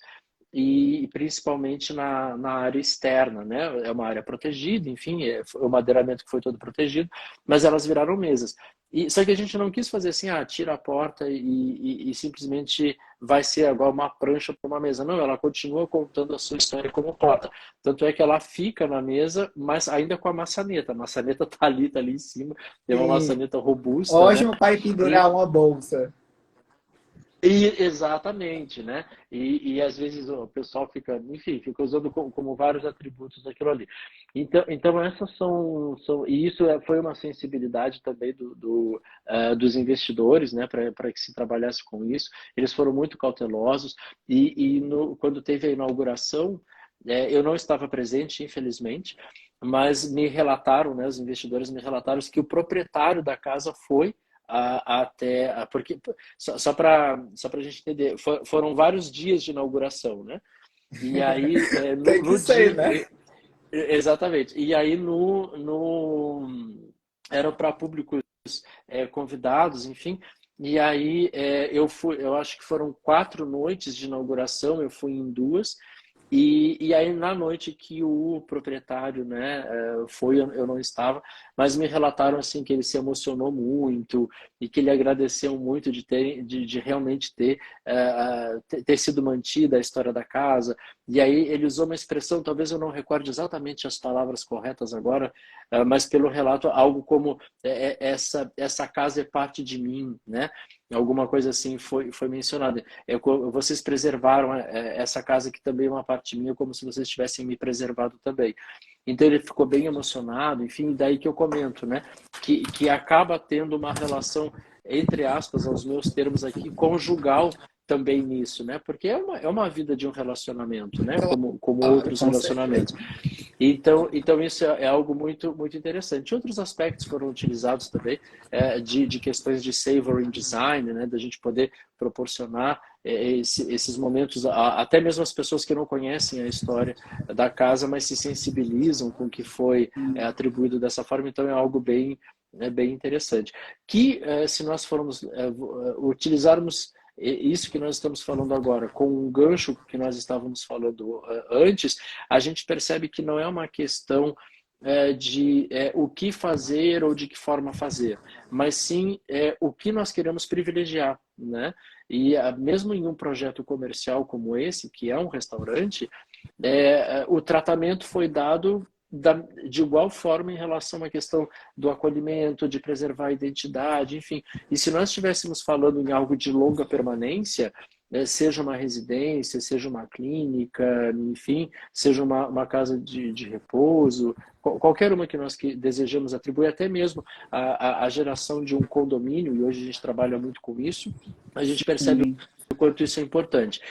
E principalmente na área externa, né? É uma área protegida, enfim, o madeiramento que foi todo protegido, mas elas viraram mesas. Só que a gente não quis fazer assim, tira a porta e simplesmente vai ser agora uma prancha para uma mesa. Não, ela continua contando a sua história como porta. Tanto é que ela fica na mesa, mas ainda com a maçaneta. A maçaneta tá ali em cima, tem uma Sim. maçaneta robusta, né? Ótimo para pendurar uma bolsa. Exatamente, né? E às vezes o pessoal fica, enfim, fica usando como vários atributos daquilo ali. Então essas e isso foi uma sensibilidade também dos investidores, né, para que se trabalhasse com isso. Eles foram muito cautelosos quando teve a inauguração, eu não estava presente, infelizmente, mas me relataram, né, os investidores me relataram que o proprietário da casa foi porque só para a gente entender, foram vários dias de inauguração, né? E aí Tem que no ser, dia né? exatamente. E aí no eram para públicos convidados, enfim. E aí eu acho que foram 4 noites de inauguração, eu fui em duas. E aí, na noite que o proprietário, né, foi, eu não estava, mas me relataram assim que ele se emocionou muito e que ele agradeceu muito de realmente ter sido mantida a história da casa. E aí ele usou uma expressão, talvez eu não recorde exatamente as palavras corretas agora, mas pelo relato, algo como essa casa é parte de mim, né? Alguma coisa assim foi mencionada. Vocês preservaram essa casa que também é uma parte minha, como se vocês tivessem me preservado também. Então ele ficou bem emocionado, enfim, daí que eu comento, né? Que acaba tendo uma relação, entre aspas, aos meus termos aqui, conjugal também nisso, né? Porque é uma vida de um relacionamento, né? Como Claro, outros com certeza. relacionamentos. Então isso é algo muito, muito interessante. Outros aspectos foram utilizados também, de questões de savory design, né, da gente poder proporcionar esses momentos, até mesmo as pessoas que não conhecem a história da casa, mas se sensibilizam com o que foi atribuído dessa forma, então é algo bem interessante. Que se nós formos utilizarmos isso que nós estamos falando agora, com um gancho que nós estávamos falando antes, a gente percebe que não é uma questão de o que fazer ou de que forma fazer, mas sim o que nós queremos privilegiar, né? E mesmo em um projeto comercial como esse, que é um restaurante, o tratamento foi dado de igual forma em relação à questão do acolhimento, de preservar a identidade, enfim. E se nós estivéssemos falando em algo de longa permanência, seja uma residência, seja uma clínica, enfim, seja uma casa de repouso, qualquer uma que nós desejamos atribuir, até mesmo a geração de um condomínio, e hoje a gente trabalha muito com isso, a gente percebe Sim. o quanto isso é importante.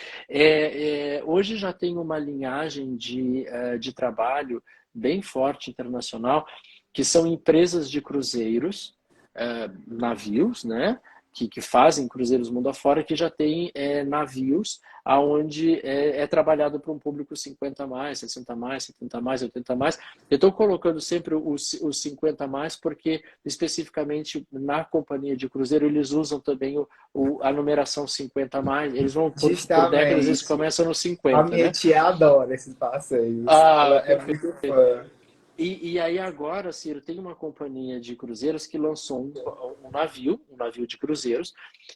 Hoje já tem uma linhagem de trabalho bem forte internacional, que são empresas de cruzeiros, navios, né? Que fazem cruzeiros mundo afora, que já tem navios aonde trabalhado para um público 50 mais, 60 mais, 70 mais, 80 mais. Eu estou colocando sempre os 50 mais porque especificamente na companhia de cruzeiro eles usam também a numeração 50 mais. Eles vão por décadas, eles Justamente. começam no A 50, minha né? tia adora esses passeios. Ela Ah, é perfeito. muito fã. E aí agora, Ciro, tem uma companhia de cruzeiros que lançou um navio de cruzeiros,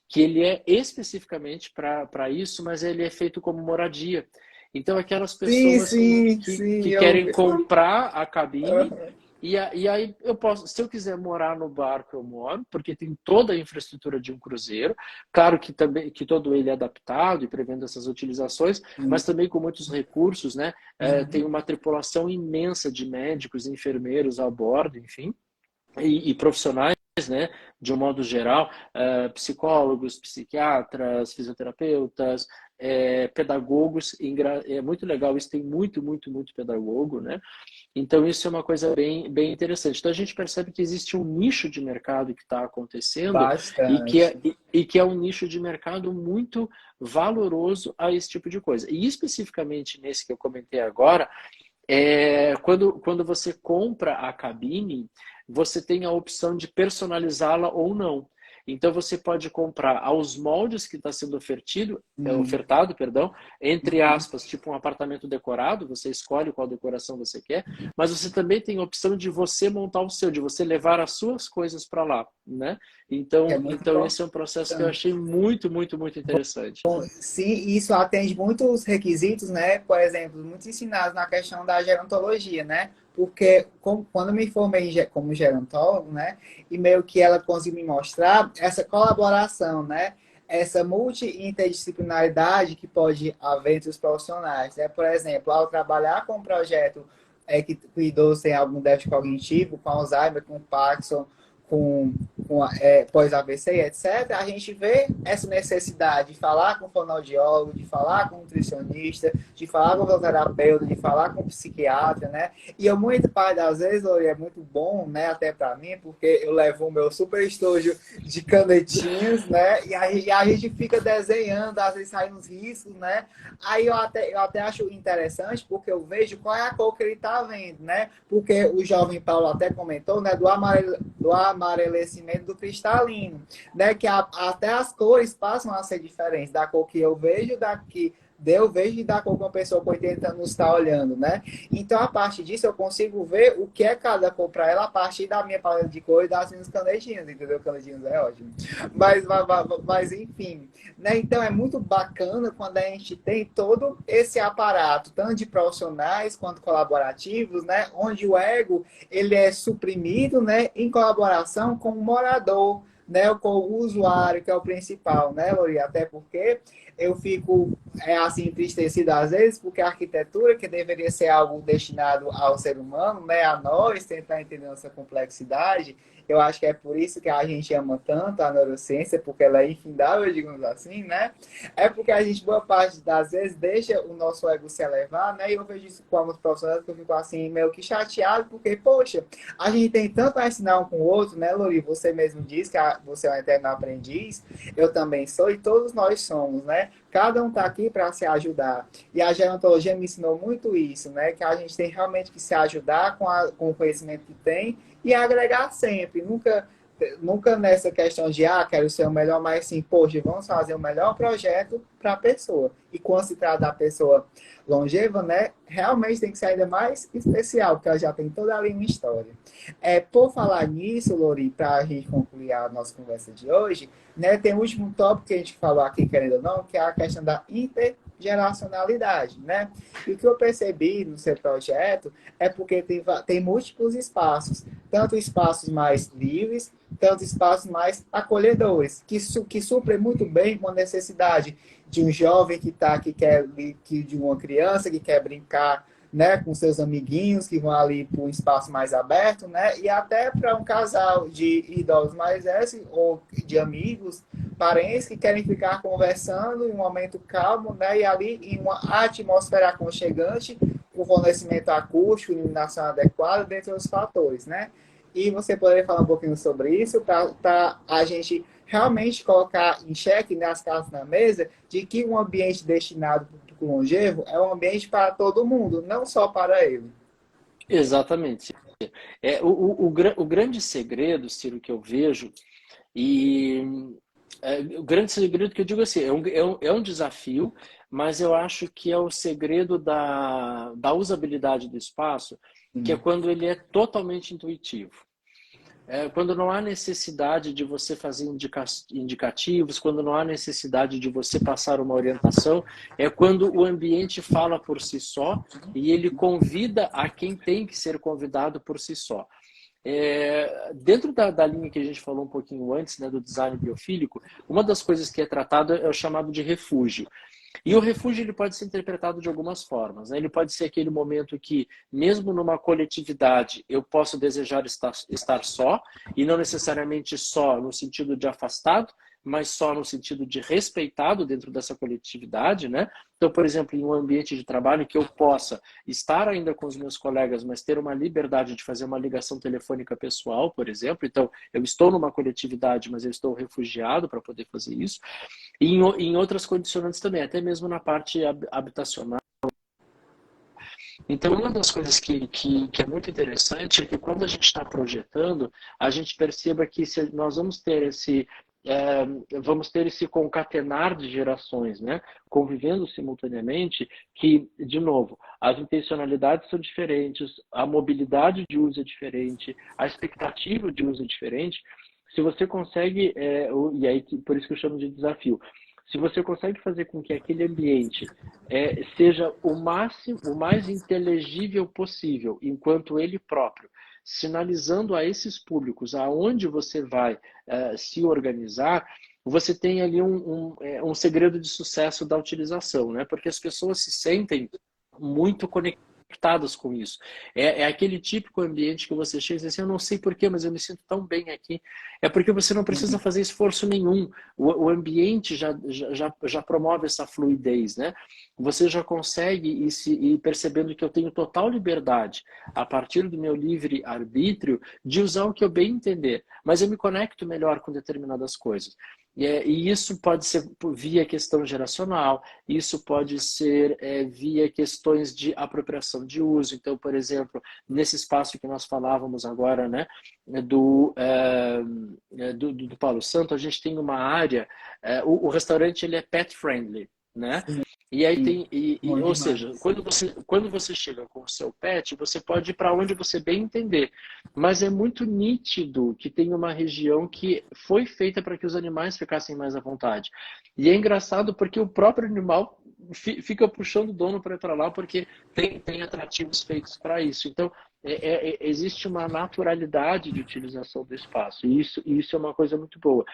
que ele é especificamente para isso, mas ele é feito como moradia. Então, aquelas Sim, pessoas que, sim, que, sim. que Eu querem vi. comprar a cabine, e aí eu posso, se eu quiser morar no barco, eu moro, porque tem toda a infraestrutura de um cruzeiro. Claro que também que todo ele é adaptado e prevendo essas utilizações, mas também com muitos recursos, né? Tem uma tripulação imensa de médicos, enfermeiros a bordo, enfim, e profissionais, né, de um modo geral, psicólogos, psiquiatras, fisioterapeutas, pedagogos. É muito legal, isso tem muito, muito, muito pedagogo, né? Então, isso é uma coisa bem interessante. Então, a gente percebe que existe um nicho de mercado que está acontecendo Bastante. e que é um nicho de mercado muito valoroso a esse tipo de coisa. E especificamente nesse que eu comentei agora, quando você compra a cabine, você tem a opção de personalizá-la ou não. Então você pode comprar aos moldes que está sendo ofertado, perdão, entre aspas, tipo um apartamento decorado, você escolhe qual decoração você quer, mas você também tem a opção de você montar o seu, de você levar as suas coisas para lá, né? É Então, muito então esse é um processo que eu importante. achei muito, muito, muito interessante. Sim, isso atende muitos requisitos, né? Por exemplo, muitos ensinados na questão da gerontologia, né? Porque quando me formei como gerontólogo, né? E meio que ela conseguiu me mostrar essa colaboração, né? essa multi-interdisciplinaridade que pode haver entre os profissionais, né? Por exemplo, ao trabalhar com um projeto que o idoso tem algum déficit cognitivo, com Alzheimer, com Parkinson, com, com pós-AVC, etc., a gente vê essa necessidade de falar com o fonoaudiólogo, de falar com o nutricionista, de falar com o fisioterapeuta, de falar com o psiquiatra, né? E eu, muito parte das vezes, é muito bom, né, até para mim, porque eu levo o meu super estojo de canetinhas, né? E a gente fica desenhando, às vezes saem uns riscos, né? Aí eu até acho interessante, porque eu vejo qual é a cor que ele está vendo, né? Porque o jovem Paulo até comentou, né, do amarelecimento do cristalino, né? Que até as cores passam a ser diferentes, da cor que eu vejo, da que eu vejo e da cor que uma pessoa com 80 anos está olhando, né? Então, a partir disso, eu consigo ver o que é cada cor para ela a partir da minha paleta de cor e das minhas canetinhas, entendeu? Canetinhas é ótimo. Mas enfim, né? Então, é muito bacana quando a gente tem todo esse aparato, tanto de profissionais quanto colaborativos, né? Onde o ego, ele é suprimido, né? Em colaboração com o morador, né, com o usuário, que é o principal, né, Lori? Até porque eu fico assim entristecido às vezes, porque a arquitetura, que deveria ser algo destinado ao ser humano, né, a nós, tentar entender essa complexidade, eu acho que é por isso que a gente ama tanto a neurociência, porque ela é infindável, digamos assim, né? É porque a gente, boa parte das vezes, deixa o nosso ego se elevar, né? E eu vejo isso com alguns profissionais que eu fico assim, meio que chateado, porque, poxa, a gente tem tanto a ensinar um com o outro, né, Lori? Você mesmo diz que você é um eterno aprendiz, eu também sou, e todos nós somos, né? Cada um está aqui para se ajudar. E a gerontologia me ensinou muito isso, né? Que a gente tem realmente que se ajudar com o conhecimento que tem e agregar sempre. Nunca nessa questão de, quero ser o melhor, mas sim, poxa, vamos fazer o melhor projeto para a pessoa. E quando se trata da pessoa longeva, né? Realmente tem que ser ainda mais especial, porque ela já tem toda ali uma história. Por falar nisso, Lori, para a gente concluir a nossa conversa de hoje, né, tem o último tópico que a gente falou aqui, querendo ou não, que é a questão da intergeracionalidade, né? E o que eu percebi no seu projeto é porque tem múltiplos espaços, tanto espaços mais livres, tanto espaços mais acolhedores, que suprem muito bem uma necessidade de um jovem de uma criança que quer brincar, né, com seus amiguinhos que vão ali para um espaço mais aberto, né, e até para um casal de idosos mais velhos ou de amigos, parentes que querem ficar conversando em um momento calmo, né, e ali em uma atmosfera aconchegante, com fornecimento acústico, iluminação adequada, dentre outros fatores, né. E você poderia falar um pouquinho sobre isso para a gente realmente colocar em xeque, né, as cartas na mesa, de que um ambiente destinado para o público longevo é um ambiente para todo mundo, não só para ele. Exatamente. O grande segredo, Ciro, que eu vejo, e o grande segredo que eu digo assim, é um desafio, mas eu acho que é o segredo da usabilidade do espaço, que é quando ele é totalmente intuitivo. Quando não há necessidade de você fazer indicativos, quando não há necessidade de você passar uma orientação, é quando o ambiente fala por si só e ele convida a quem tem que ser convidado por si só. Dentro da linha que a gente falou um pouquinho antes, né, do design biofílico, uma das coisas que é tratado é o chamado de refúgio. E o refúgio ele pode ser interpretado de algumas formas, né? Ele pode ser aquele momento que, mesmo numa coletividade, eu posso desejar estar só, e não necessariamente só no sentido de afastado, mas só no sentido de respeitado dentro dessa coletividade, né? Então, por exemplo, em um ambiente de trabalho que eu possa estar ainda com os meus colegas, mas ter uma liberdade de fazer uma ligação telefônica pessoal, por exemplo. Então, eu estou numa coletividade, mas eu estou refugiado para poder fazer isso. E em outras condicionantes também, até mesmo na parte habitacional. Então, uma das coisas que é muito interessante é que quando a gente está projetando, a gente perceba que nós vamos ter esse concatenar de gerações, né? Convivendo simultaneamente, que, de novo, as intencionalidades são diferentes, a mobilidade de uso é diferente, a expectativa de uso é diferente. Se você consegue, e aí por isso que eu chamo de desafio, se você consegue fazer com que aquele ambiente seja o mais inteligível possível, enquanto ele próprio, sinalizando a esses públicos aonde você vai se organizar, você tem ali um segredo de sucesso da utilização, né? Porque as pessoas se sentem muito conectadas com isso. É aquele típico ambiente que você chega e diz assim, eu não sei porquê, mas eu me sinto tão bem aqui. É porque você não precisa fazer esforço nenhum. O ambiente já promove essa fluidez, né? Você já consegue ir percebendo que eu tenho total liberdade, a partir do meu livre arbítrio, de usar o que eu bem entender. Mas eu me conecto melhor com determinadas coisas. E isso pode ser via questão geracional, isso pode ser via questões de apropriação de uso. Então, por exemplo, nesse espaço que nós falávamos agora, né, do Paulo Santo, a gente tem uma área, o restaurante ele é pet friendly, né? E aí tem, Bom ou seja, demais. quando você chega com o seu pet, você pode ir para onde você bem entender. Mas é muito nítido que tem uma região que foi feita para que os animais ficassem mais à vontade. E é engraçado porque o próprio animal fica puxando o dono para ir para lá porque tem atrativos feitos para isso. Então, existe uma naturalidade de utilização do espaço. E isso é uma coisa muito boa.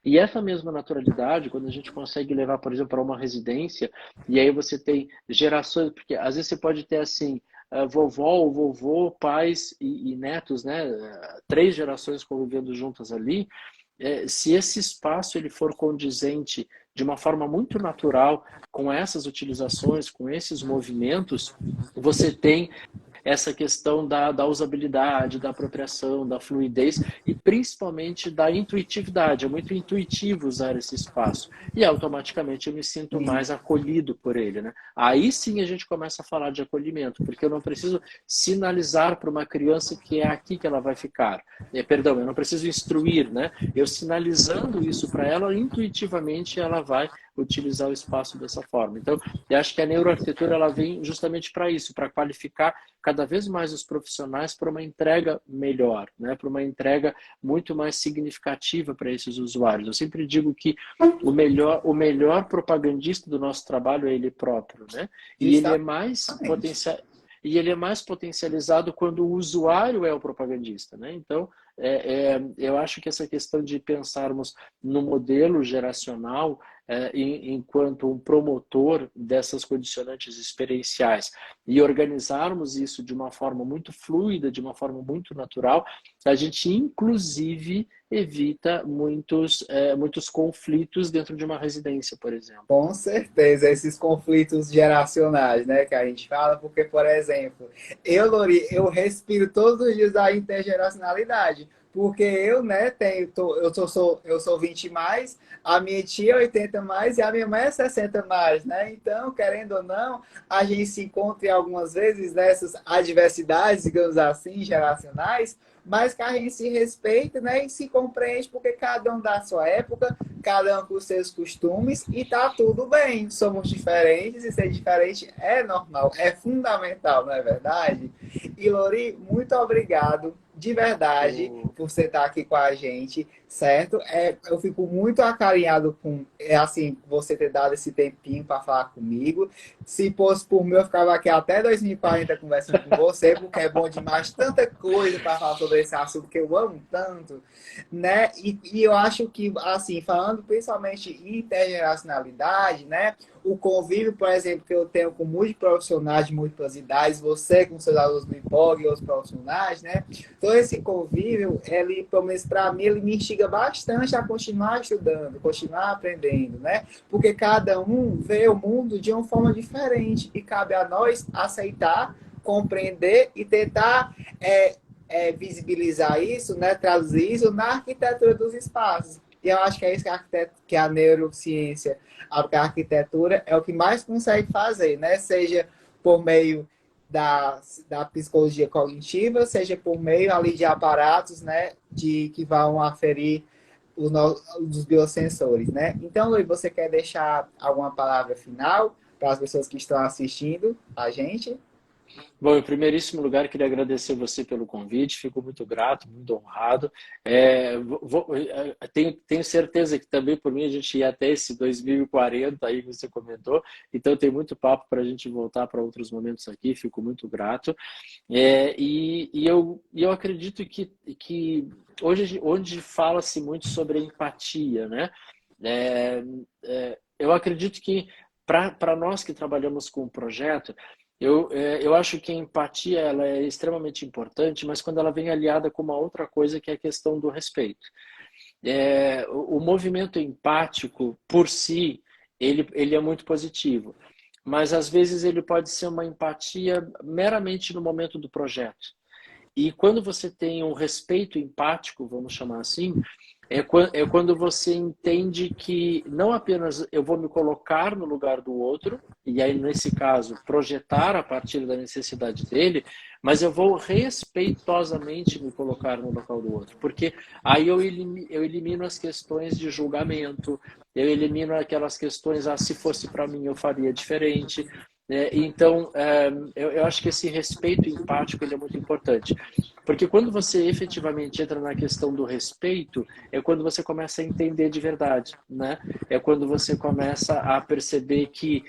E essa mesma naturalidade, quando a gente consegue levar, por exemplo, para uma residência, e aí você tem gerações, porque às vezes você pode ter assim, vovó ou vovô, pais e netos, né? 3 gerações convivendo juntas ali. Se esse espaço ele for condizente de uma forma muito natural com essas utilizações, com esses movimentos, você tem essa questão da usabilidade, da apropriação, da fluidez e principalmente da intuitividade. É muito intuitivo usar esse espaço e automaticamente eu me sinto Sim. mais acolhido por ele, né? Aí sim a gente começa a falar de acolhimento, porque eu não preciso sinalizar para uma criança que é aqui que ela vai ficar. Perdão, eu não preciso instruir, né? Eu sinalizando isso para ela, intuitivamente ela vai utilizar o espaço dessa forma. Então, eu acho que a neuroarquitetura ela vem justamente para isso, para qualificar cada vez mais os profissionais para uma entrega melhor, né? Para uma entrega muito mais significativa para esses usuários. Eu sempre digo que o melhor propagandista do nosso trabalho é ele próprio, né? E ele é mais Justamente. potencializado quando o usuário é o propagandista, né? Então, eu acho que essa questão de pensarmos no modelo geracional enquanto um promotor dessas condicionantes experienciais e organizarmos isso de uma forma muito fluida, de uma forma muito natural, a gente inclusive evita muitos conflitos dentro de uma residência, por exemplo. Com certeza, esses conflitos geracionais, né, que a gente fala, porque, por exemplo, Lori, eu respiro todos os dias a intergeracionalidade, porque eu, né, eu sou 20 mais, a minha tia é 80 mais e a minha mãe é 60 mais, né? Então, querendo ou não, a gente se encontra algumas vezes nessas adversidades, digamos assim, geracionais, mas que a gente se respeita, né, e se compreende, porque cada um da sua época, cada um com os seus costumes e tá tudo bem. Somos diferentes e ser diferente é normal, é fundamental, não é verdade? E Lori, muito obrigado de verdade por você estar aqui com a gente, certo? Eu fico muito acarinhado com assim você ter dado esse tempinho para falar comigo. Se fosse por mim, eu ficava aqui até 2040 conversando com você, porque é bom demais, tanta coisa para falar sobre esse assunto que eu amo tanto, né? E eu acho que, assim, falando principalmente em intergeracionalidade, né? O convívio, por exemplo, que eu tenho com muitos profissionais de múltiplas idades, você com seus alunos do IPOG e outros profissionais, né? Todo esse convívio, ele, pelo menos para mim, ele me instiga bastante a continuar estudando, continuar aprendendo, né? Porque cada um vê o mundo de uma forma diferente e cabe a nós aceitar, compreender e tentar visibilizar isso, né, traduzir isso na arquitetura dos espaços. E eu acho que é isso que a neurociência, a arquitetura, é o que mais consegue fazer, né? Seja por meio da psicologia cognitiva, seja por meio ali de aparatos, né, que vão aferir os biosensores, né? Então, Luiz, você quer deixar alguma palavra final para as pessoas que estão assistindo a gente? Bom, em primeiríssimo lugar, queria agradecer você pelo convite, fico muito grato, muito honrado. Tenho certeza que também por mim a gente ia até esse 2040 aí que você comentou, então tem muito papo para a gente voltar para outros momentos aqui, fico muito grato. E eu acredito que hoje fala-se muito sobre empatia, né? Eu acredito que para nós que trabalhamos com o projeto, eu acho que a empatia ela é extremamente importante, mas quando ela vem aliada com uma outra coisa que é a questão do respeito. O movimento empático, por si, ele é muito positivo, mas às vezes ele pode ser uma empatia meramente no momento do projeto. E quando você tem um respeito empático, vamos chamar assim, é quando você entende que não apenas eu vou me colocar no lugar do outro, e aí, nesse caso, projetar a partir da necessidade dele, mas eu vou respeitosamente me colocar no local do outro. Porque aí eu elimino as questões de julgamento, eu elimino aquelas questões, se fosse para mim eu faria diferente. Então, eu acho que esse respeito empático ele é muito importante. Porque quando você efetivamente entra na questão do respeito, é quando você começa a entender de verdade, né? É quando você começa a perceber que,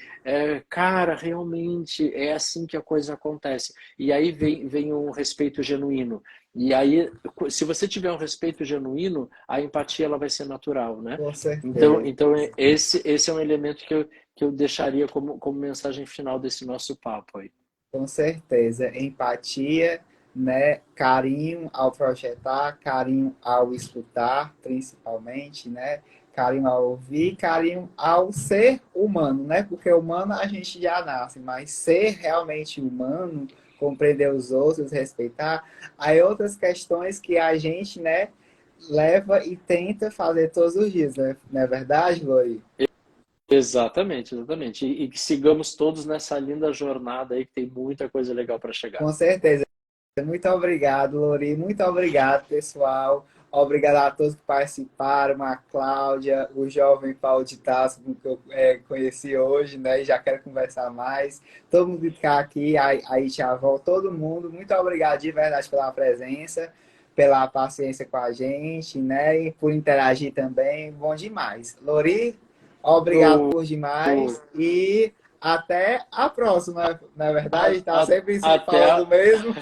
cara, realmente é assim que a coisa acontece. E aí vem um respeito genuíno. E aí, se você tiver um respeito genuíno, a empatia ela vai ser natural, né? Com Então, certeza. então esse é um elemento que eu deixaria como mensagem final desse nosso papo aí. Com certeza. Empatia, né? Carinho ao projetar, carinho ao escutar, principalmente, né? Carinho ao ouvir, carinho ao ser humano, né? Porque humano a gente já nasce, mas ser realmente humano, compreender os outros, respeitar, aí outras questões que a gente, né, leva e tenta fazer todos os dias, né? Não é verdade, Lori? Exatamente, exatamente. E que sigamos todos nessa linda jornada aí, que tem muita coisa legal para chegar. Com certeza. Muito obrigado, Lori. Muito obrigado, pessoal. Obrigado a todos que participaram, a Cláudia, o jovem Paulo de Tasso, que eu conheci hoje, né? E já quero conversar mais. Todo mundo que está aqui, aí já volta, todo mundo. Muito obrigado de verdade pela presença, pela paciência com a gente, né? E por interagir também. Bom demais. Lori, obrigado O, por demais e até a próxima, na é verdade, tá a- sempre se até, falando mesmo.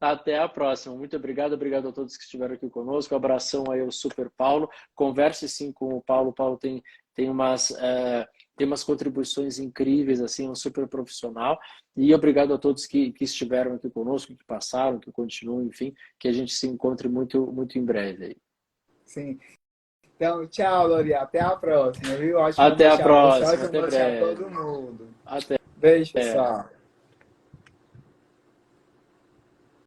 até a próxima. Muito obrigado, obrigado a todos que estiveram aqui conosco. Abração aí ao Super Paulo. Converse sim com o Paulo. O Paulo tem tem umas contribuições incríveis, assim, é um super profissional. E obrigado a todos que estiveram aqui conosco, que passaram, que continuam, enfim, que a gente se encontre muito, muito em breve aí. Sim. Então, tchau, Lori. Até a próxima, viu? Até a próxima, Ótima até noite a breve. todo mundo. Até. Beijo, pessoal.